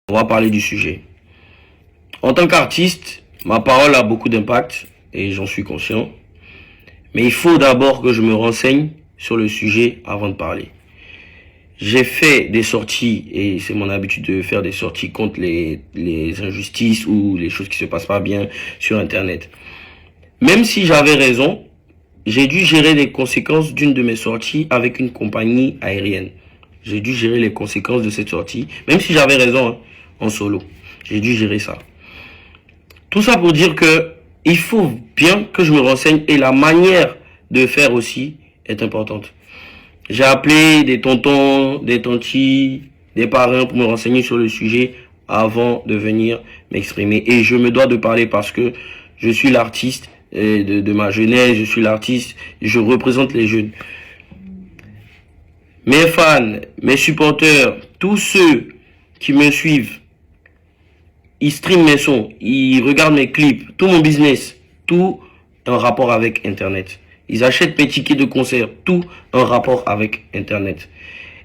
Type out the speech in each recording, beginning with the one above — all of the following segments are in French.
On va parler du sujet. En tant qu'artiste, ma parole a beaucoup d'impact et j'en suis conscient. Mais il faut d'abord que je me renseigne sur le sujet avant de parler. J'ai fait des sorties, et c'est mon habitude de faire des sorties contre les injustices ou les choses qui se passent pas bien sur Internet. Même si j'avais raison, j'ai dû gérer les conséquences d'une de mes sorties avec une compagnie aérienne. J'ai dû gérer les conséquences de cette sortie, même si j'avais raison, hein, en solo. J'ai dû gérer ça. Tout ça pour dire que il faut bien que je me renseigne et la manière de faire aussi est importante. J'ai appelé des tontons, des tantis, des parrains pour me renseigner sur le sujet avant de venir m'exprimer. Et je me dois de parler parce que je suis l'artiste de ma jeunesse, je suis l'artiste, je représente les jeunes. Mes fans, mes supporters, tous ceux qui me suivent, ils streament mes sons, ils regardent mes clips, tout mon business, tout en rapport avec Internet. Ils achètent mes tickets de concert, tout en rapport avec Internet.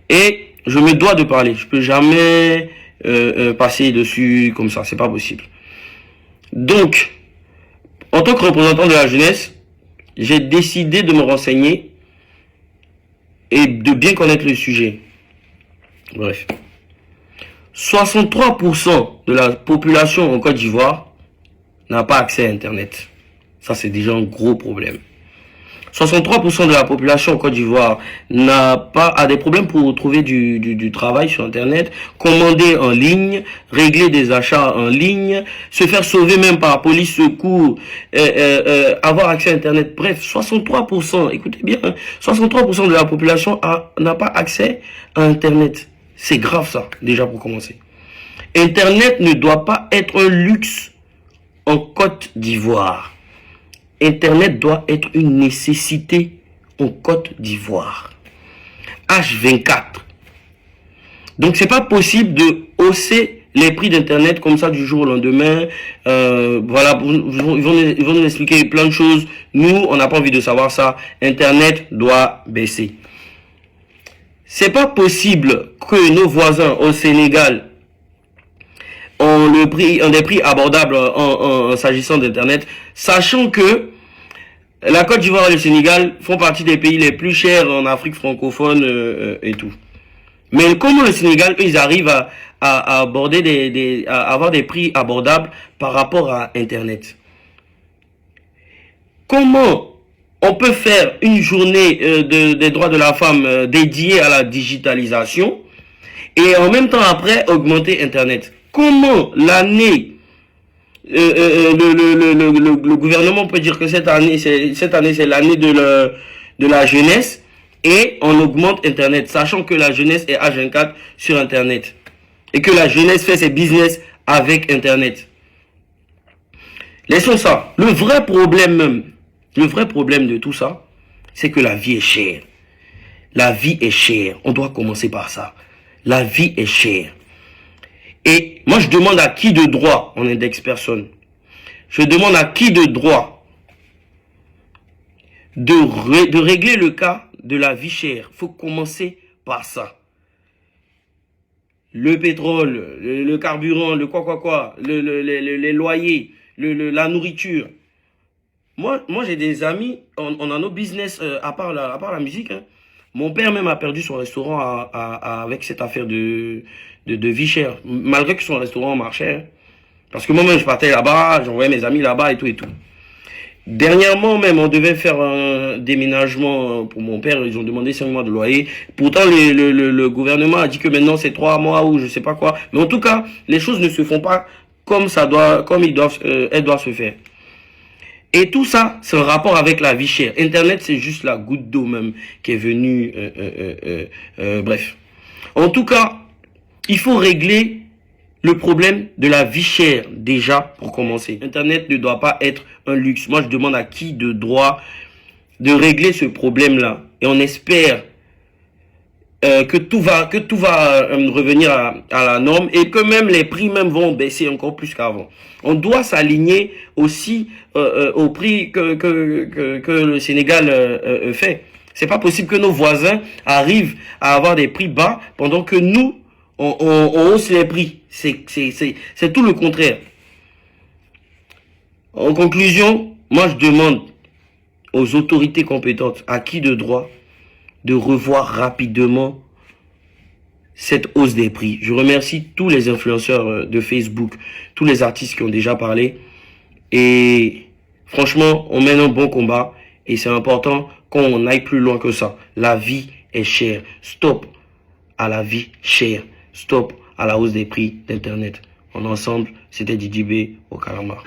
Et je me dois de parler, je peux jamais passer dessus comme ça, c'est pas possible. Donc, en tant que représentant de la jeunesse, j'ai décidé de me renseigner et de bien connaître le sujet. Bref. 63% de la population en Côte d'Ivoire n'a pas accès à Internet. Ça, c'est déjà un gros problème. 63% de la population en Côte d'Ivoire a des problèmes pour trouver du travail sur Internet, commander en ligne, régler des achats en ligne, se faire sauver même par police secours, avoir accès à Internet. Bref, 63%, écoutez bien, hein, 63% de la population n'a pas accès à Internet. C'est grave ça, déjà pour commencer. Internet ne doit pas être un luxe en Côte d'Ivoire. Internet doit être une nécessité en Côte d'Ivoire. H24. Donc c'est pas possible de hausser les prix d'Internet comme ça du jour au lendemain. Voilà, ils vont nous expliquer plein de choses. Nous, on n'a pas envie de savoir ça. Internet doit baisser. C'est pas possible que nos voisins au Sénégal ont des prix abordables en s'agissant d'Internet, sachant que la Côte d'Ivoire et le Sénégal font partie des pays les plus chers en Afrique francophone et tout. Mais comment le Sénégal, ils arrivent à aborder à avoir des prix abordables par rapport à Internet? Comment on peut faire une journée des droits de la femme dédiée à la digitalisation et en même temps après augmenter Internet? Comment l'année le gouvernement peut dire que cette année c'est l'année de la jeunesse et on augmente Internet, sachant que la jeunesse est H24 sur Internet et que la jeunesse fait ses business avec Internet. Laissons ça. Le vrai problème de tout ça, c'est que la vie est chère. La vie est chère. On doit commencer par ça. La vie est chère. Et moi, je demande à qui de droit, on indexe personne. Je demande à qui de droit de régler le cas de la vie chère. Il faut commencer par ça. Le pétrole, le carburant, le quoi, les loyers, la nourriture. Moi j'ai des amis, on a nos business à part la musique. Hein. Mon père même a perdu son restaurant avec cette affaire de vie chère, malgré que son restaurant marchait. Hein. Parce que moi-même, je partais là-bas, j'envoyais mes amis là-bas et tout et tout. Dernièrement même, on devait faire un déménagement pour mon père, ils ont demandé 5 mois de loyer. Pourtant, le gouvernement a dit que maintenant c'est 3 mois ou je sais pas quoi. Mais en tout cas, les choses ne se font pas comme elles doivent se faire. Et tout ça, c'est un rapport avec la vie chère. Internet, c'est juste la goutte d'eau même qui est venue. Bref. En tout cas, il faut régler le problème de la vie chère déjà pour commencer. Internet ne doit pas être un luxe. Moi, je demande à qui de droit de régler ce problème-là. Et on espère que tout va revenir à la norme et que même les prix même vont baisser encore plus qu'avant. On doit s'aligner aussi au prix que le Sénégal fait. C'est pas possible que nos voisins arrivent à avoir des prix bas pendant que nous on hausse les prix. C'est tout le contraire. En conclusion, moi je demande aux autorités compétentes, à qui de droit, de revoir rapidement cette hausse des prix. Je remercie tous les influenceurs de Facebook, tous les artistes qui ont déjà parlé. Et franchement, on mène un bon combat et c'est important qu'on aille plus loin que ça. La vie est chère. Stop à la vie chère. Stop à la hausse des prix d'Internet. En ensemble, c'était Didi B au Calamar.